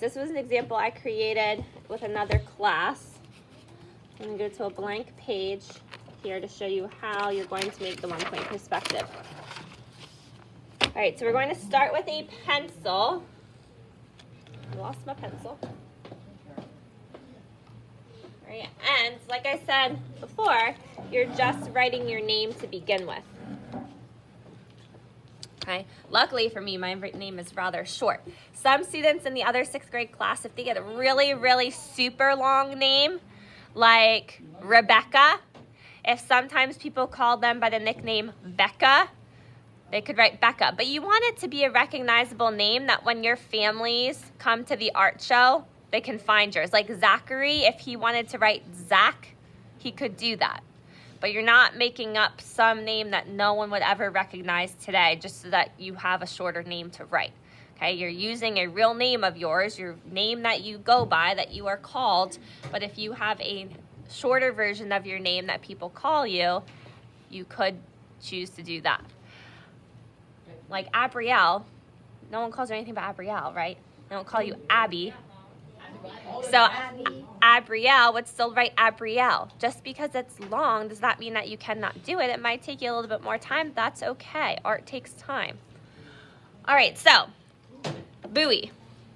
This was an example I created with another class. I'm going to go to a blank page here to show you how you're going to make the 1 point perspective. All right, so we're going to start with a pencil. I lost my pencil. All right, and like I said before, you're just writing your name to begin with. Okay. Luckily for me, my name is rather short. Some students in the other 6th grade class, if they get a really, really super long name, like Rebecca, if sometimes people call them by the nickname Becca, they could write Becca. But you want it to be a recognizable name that when your families come to the art show, they can find yours. Like Zachary, if he wanted to write Zach, he could do that. But you're not making up some name that no one would ever recognize today just so that you have a shorter name to write. Okay, you're using a real name of yours, your name that you go by, that you are called. But if you have a shorter version of your name that people call you, you could choose to do that. Like Abrielle, no one calls you anything but Abrielle, right? They don't call you Abby. So Abrielle would still write Abrielle. Just because it's long does not mean that you cannot do it. It might take you a little bit more time. That's okay. Art takes time. All right, so Bui.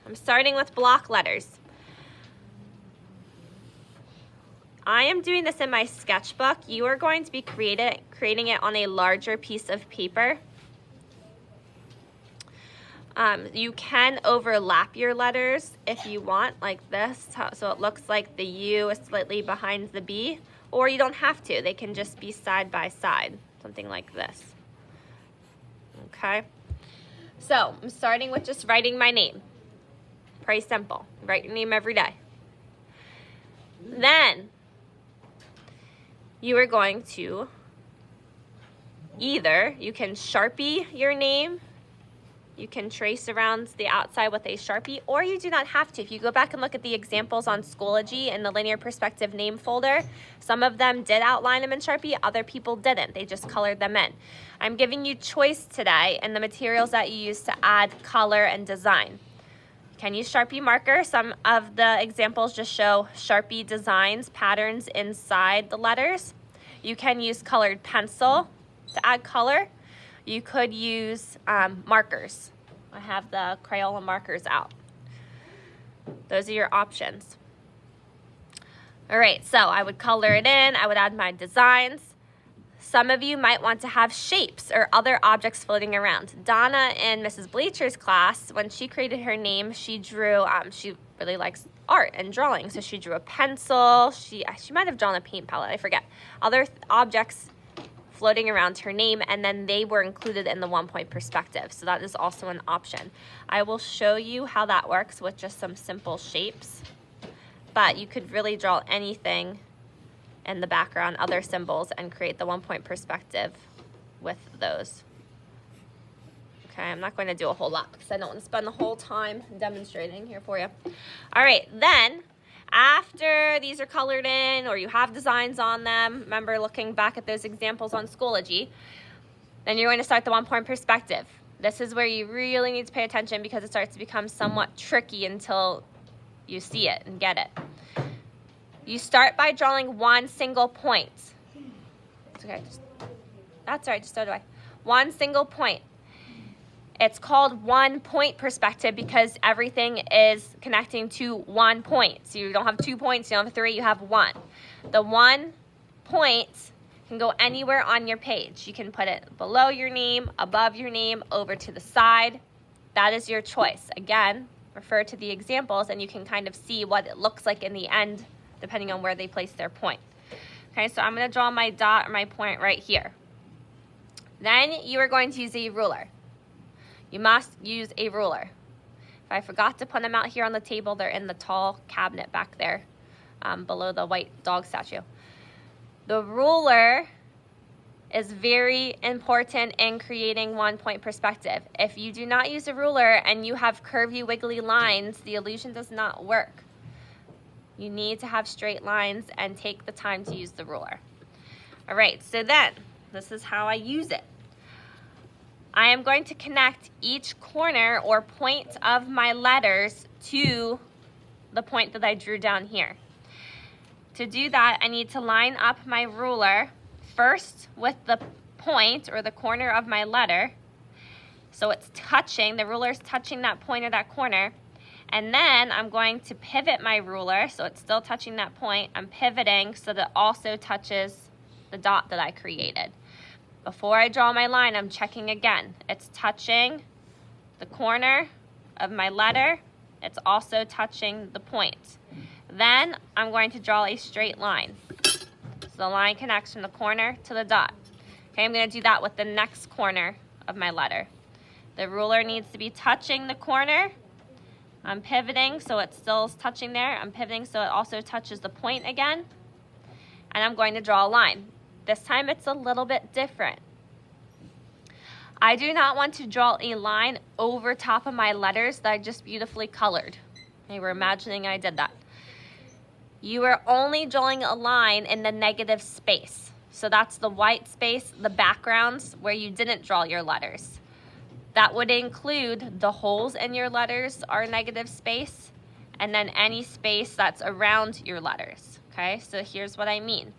I'm starting with block letters. I am doing this in my sketchbook. You are going to be creating it on a larger piece of paper. You can overlap your letters if you want, like this, so it looks like the U is slightly behind the B, or you don't have to. They can just be side by side, something like this. Okay? So, I'm starting with just writing my name. Pretty simple. Write your name every day. Then, you are going to either, you can Sharpie your name. You can trace around the outside with a Sharpie, or you do not have to. If you go back and look at the examples on Schoology in the Linear Perspective name folder, some of them did outline them in Sharpie, other people didn't. They just colored them in. I'm giving you choice today in the materials that you use to add color and design. You can use Sharpie marker. Some of the examples just show Sharpie designs, patterns inside the letters. You can use colored pencil to add color. You could use markers. I have the Crayola markers out. Those are your options. All right, so I would color it in. I would add my designs. Some of you might want to have shapes or other objects floating around. Donna in Mrs. Bleacher's class, when she created her name, she drew, she really likes art and drawing. So she drew a pencil. She might have drawn a paint palette, I forget. Other objects floating around her name, and then they were included in the 1 point perspective. So that is also an option. I will show you how that works with just some simple shapes, but you could really draw anything in the background, other symbols, and create the 1 point perspective with those. Okay, I'm not going to do a whole lot because I don't want to spend the whole time demonstrating here for you. All right, then after these are colored in or you have designs on them, remember looking back at those examples on Schoology, then you're going to start the 1 point perspective. This is where you really need to pay attention because it starts to become somewhat tricky until you see it and get it. You start by drawing one single point. It's okay. That's all right, just throw it away. One single point. It's called 1 point perspective because everything is connecting to 1 point. So you don't have 2 points, you don't have 3, you have 1. The 1 point can go anywhere on your page. You can put it below your name, above your name, over to the side. That is your choice. Again, refer to the examples and you can kind of see what it looks like in the end depending on where they place their point. Okay, so I'm going to draw my dot or my point right here. Then you are going to use a ruler. You must use a ruler. If I forgot to put them out here on the table, they're in the tall cabinet back there below the white dog statue. The ruler is very important in creating 1 point perspective. If you do not use a ruler and you have curvy, wiggly lines, the illusion does not work. You need to have straight lines and take the time to use the ruler. All right, so then, this is how I use it. I am going to connect each corner or point of my letters to the point that I drew down here. To do that, I need to line up my ruler first with the point or the corner of my letter. So it's touching, the ruler's touching that point or that corner. And then I'm going to pivot my ruler, so it's still touching that point. I'm pivoting so that it also touches the dot that I created. Before I draw my line, I'm checking again. It's touching the corner of my letter. It's also touching the point. Then I'm going to draw a straight line. So the line connects from the corner to the dot. Okay, I'm going to do that with the next corner of my letter. The ruler needs to be touching the corner. I'm pivoting so it still is touching there. I'm pivoting so it also touches the point again. And I'm going to draw a line. This time it's a little bit different. I do not want to draw a line over top of my letters that I just beautifully colored. You were imagining I did that. You are only drawing a line in the negative space. So that's the white space, the backgrounds where you didn't draw your letters. That would include the holes in your letters are negative space, and then any space that's around your letters. Okay, so here's what I mean.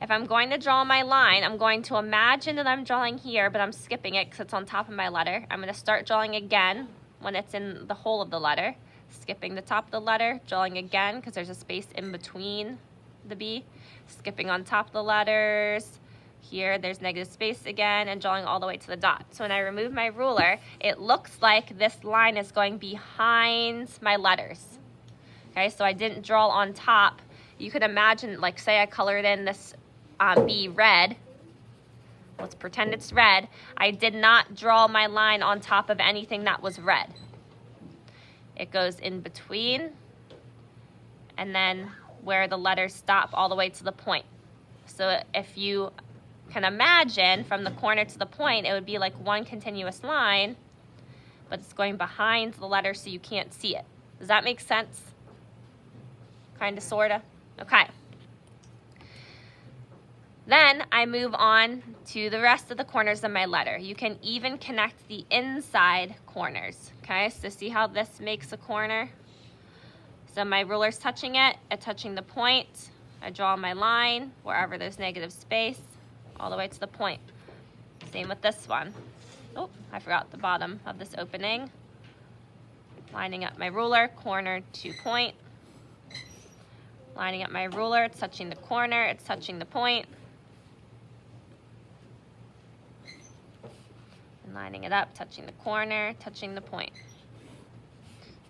If I'm going to draw my line, I'm going to imagine that I'm drawing here, but I'm skipping it because it's on top of my letter. I'm going to start drawing again when it's in the hole of the letter, skipping the top of the letter, drawing again because there's a space in between the B, skipping on top of the letters. Here, there's negative space again, and drawing all the way to the dot. So when I remove my ruler, it looks like this line is going behind my letters. Okay, so I didn't draw on top. You could imagine, like say I colored in this B red. Let's pretend it's red. I did not draw my line on top of anything that was red. It goes in between, and then where the letters stop all the way to the point. So if you can imagine from the corner to the point, it would be like one continuous line, but it's going behind the letter so you can't see it. Does that make sense? Kind of, sort of? Okay. Then I move on to the rest of the corners of my letter. You can even connect the inside corners. Okay, so see how this makes a corner? So my ruler's touching it, it's touching the point. I draw my line wherever there's negative space, all the way to the point. Same with this one. Oh, I forgot the bottom of this opening. Lining up my ruler, corner to point. Lining up my ruler, it's touching the corner, it's touching the point. And lining it up, touching the corner, touching the point.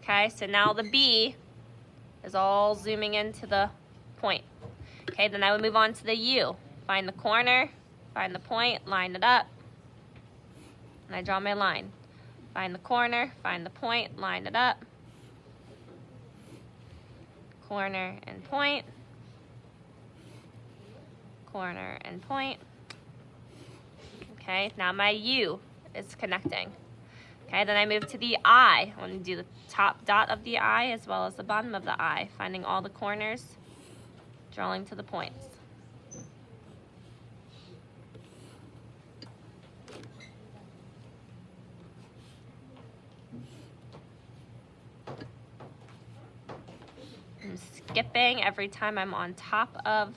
Okay, so now the B is all zooming into the point. Okay, then I would move on to the U. Find the corner, find the point, line it up, and I draw my line. Find the corner, find the point, line it up, corner and point, corner and point. Okay, now my U is connecting. Okay, then I move to the I. I want to do the top dot of the I as well as the bottom of the I, finding all the corners, drawing to the points. I'm skipping every time I'm on top of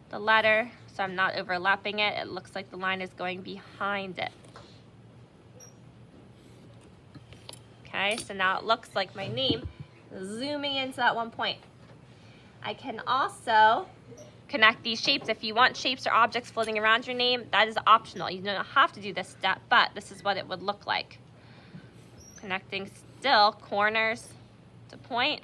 the letter, so I'm not overlapping it. It looks like the line is going behind it. Okay, so now it looks like my name is zooming into that one point. I can also connect these shapes. If you want shapes or objects floating around your name, that is optional. You don't have to do this step, but this is what it would look like. Connecting still corners to point.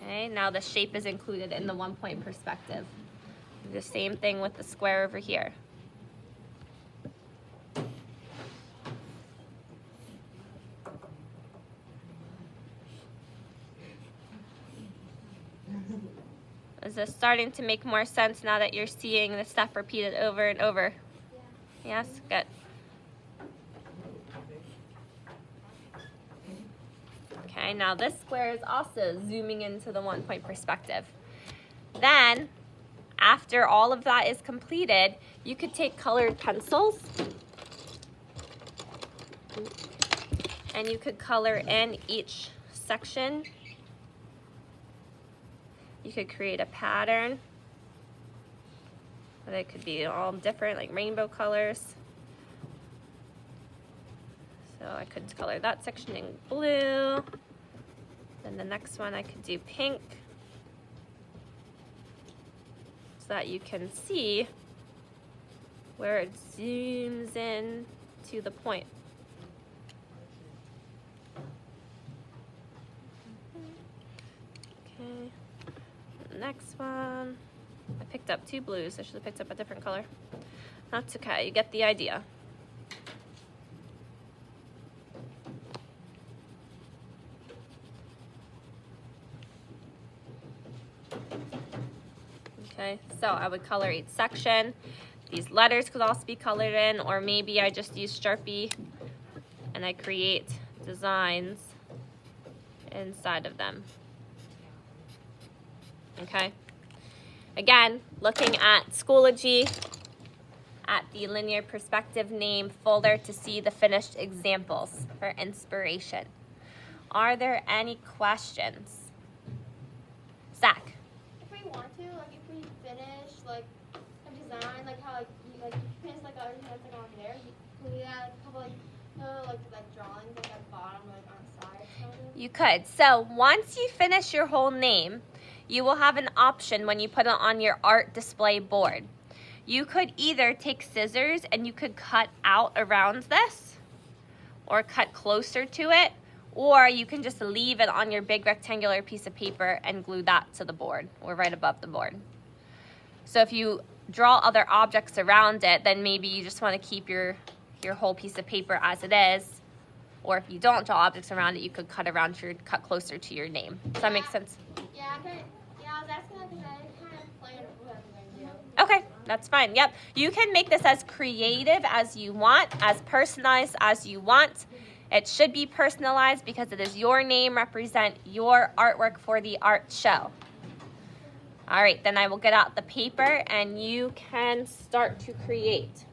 Okay, now the shape is included in the 1 point perspective. Do the same thing with the square over here. Is this starting to make more sense now that you're seeing the stuff repeated over and over? Yeah. Yes? Good. Okay, now this square is also zooming into the 1 point perspective. Then, after all of that is completed, you could take colored pencils And you could color in each section. You could create a pattern. But it could be all different, like rainbow colors. So I could color that section in blue. Then the next one I could do pink. So that you can see where it zooms in to the point. Okay, the next one. I picked up 2 blues. I should have picked up a different color. That's okay, you get the idea. Okay, so I would color each section. These letters could also be colored in, or maybe I just use Sharpie and I create designs inside of them. Okay. Again, looking at Schoology, at the linear perspective name folder to see the finished examples for inspiration. Are there any questions? Zach? If we want to, like if we finish like a design, like how you finish like everything that's like on there, can we add a couple like drawings like at the bottom, like on the side or something? You could. So once you finish your whole name, you will have an option when you put it on your art display board. You could either take scissors and you could cut out around this or cut closer to it, or you can just leave it on your big rectangular piece of paper and glue that to the board or right above the board. So if you draw other objects around it, then maybe you just want to keep your whole piece of paper as it is. Or if you don't draw objects around it, you could cut closer to your name. Does that make sense? Yeah, I was asking that because I kind of planned what I'm going to do. Okay, that's fine. Yep. You can make this as creative as you want, as personalized as you want. It should be personalized because it is your name, represent your artwork for the art show. All right, then I will get out the paper and you can start to create.